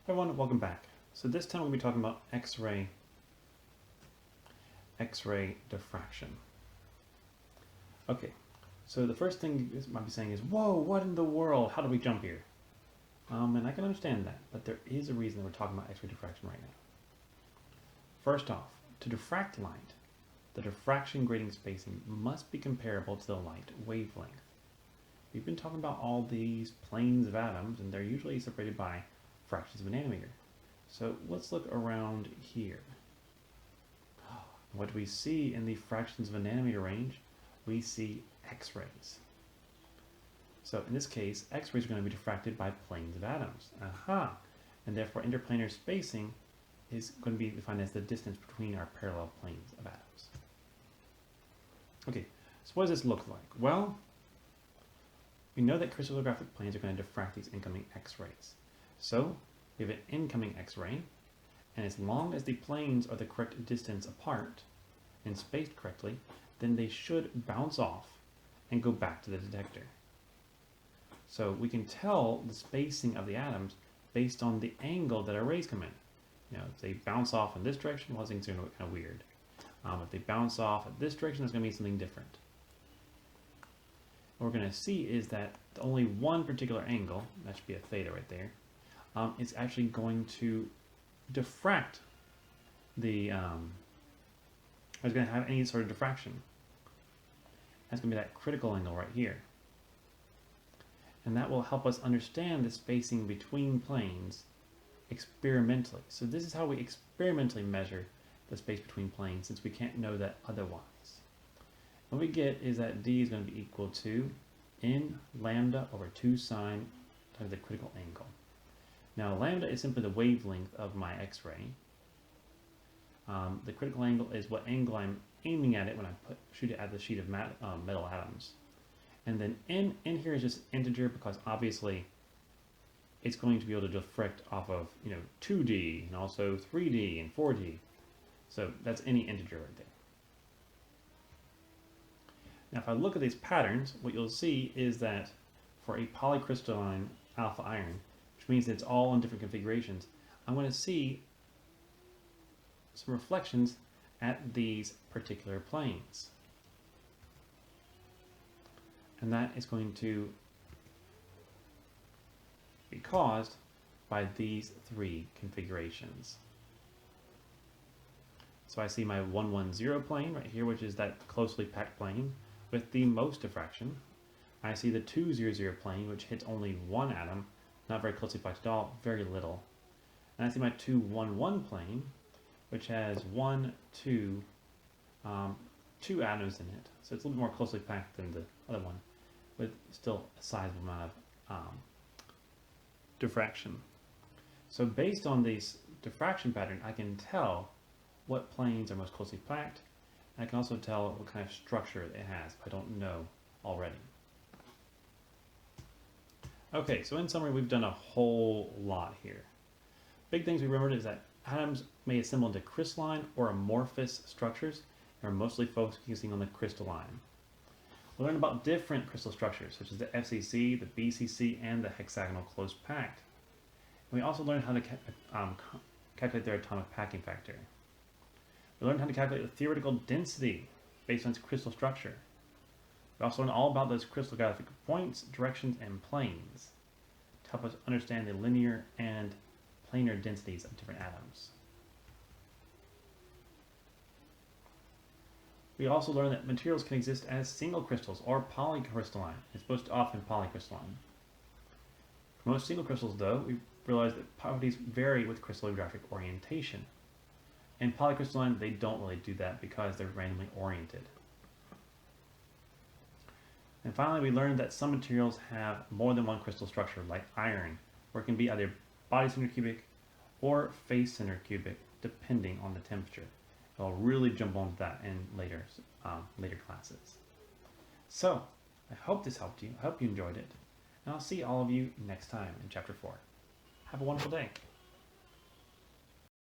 Hi everyone, welcome back. So this time we'll be talking about X-ray diffraction. Okay, so the first thing you might be saying is, whoa, what in the world? How do we jump here? And I can understand that, but there is a reason that we're talking about X-ray diffraction right now. First off, to diffract light, the diffraction grating spacing must be comparable to the light wavelength. We've been talking about all these planes of atoms, and they're usually separated by fractions of a nanometer. So let's look around here. What do we see in the fractions of a nanometer range? We see X-rays. So in this case, X-rays are going to be diffracted by planes of atoms. Aha! And therefore interplanar spacing is going to be defined as the distance between our parallel planes of atoms. Okay, so what does this look like? Well, we know that crystallographic planes are going to diffract these incoming X-rays. So we have an incoming X-ray, and as long as the planes are the correct distance apart and spaced correctly, then they should bounce off and go back to the detector. So we can tell the spacing of the atoms based on the angle that our rays come in. You know, if they bounce off in this direction, well, things are going to look kind of weird. If they bounce off in this direction, that's going to be something different. What we're going to see is that only one particular angle, that should be a theta right there, is actually going to diffract the, is going to have any sort of diffraction. That's going to be that critical angle right here. And that will help us understand the spacing between planes experimentally. So this is how we experimentally measure the space between planes, since we can't know that otherwise. What we get is that D is going to be equal to n lambda over 2 sine times the critical angle. Now lambda is simply the wavelength of my X-ray. The critical angle is what angle I'm aiming at it when I shoot it at the sheet of metal atoms. And then n here is just integer because obviously it's going to be able to diffract off of 2D and also 3D and 4D. So that's any integer right there. Now if I look at these patterns, what you'll see is that for a polycrystalline alpha iron, which means that it's all in different configurations, I'm going to see some reflections at these particular planes. And that is going to be caused by these three configurations. So I see my 110 plane right here, which is that closely packed plane with the most diffraction. I see the 200 plane, which hits only one atom, not very closely packed at all, very little. And I see my 211 plane, which has two atoms in it. So it's a little bit more closely packed than the other one, with still a sizable amount of diffraction. So based on this diffraction pattern, I can tell what planes are most closely packed. I can also tell what kind of structure it has if I don't know already. Okay, so in summary, we've done a whole lot here. Big things we remembered is that atoms may assemble into crystalline or amorphous structures, and we're mostly focusing on the crystalline. We learned about different crystal structures, such as the FCC, the BCC, and the hexagonal close packed. And we also learned how to calculate their atomic packing factor. We learned how to calculate the theoretical density based on its crystal structure. We also learned all about those crystallographic points, directions, and planes to help us understand the linear and planar densities of different atoms. We also learned that materials can exist as single crystals or polycrystalline. It's most often polycrystalline. For most single crystals, though, we realized that properties vary with crystallographic orientation. In polycrystalline, they don't really do that because they're randomly oriented. And finally, we learned that some materials have more than one crystal structure, like iron, where it can be either body-centered cubic or face-centered cubic, depending on the temperature. I'll really jump onto that in later classes. So, I hope this helped you. I hope you enjoyed it. And I'll see all of you next time in Chapter 4. Have a wonderful day.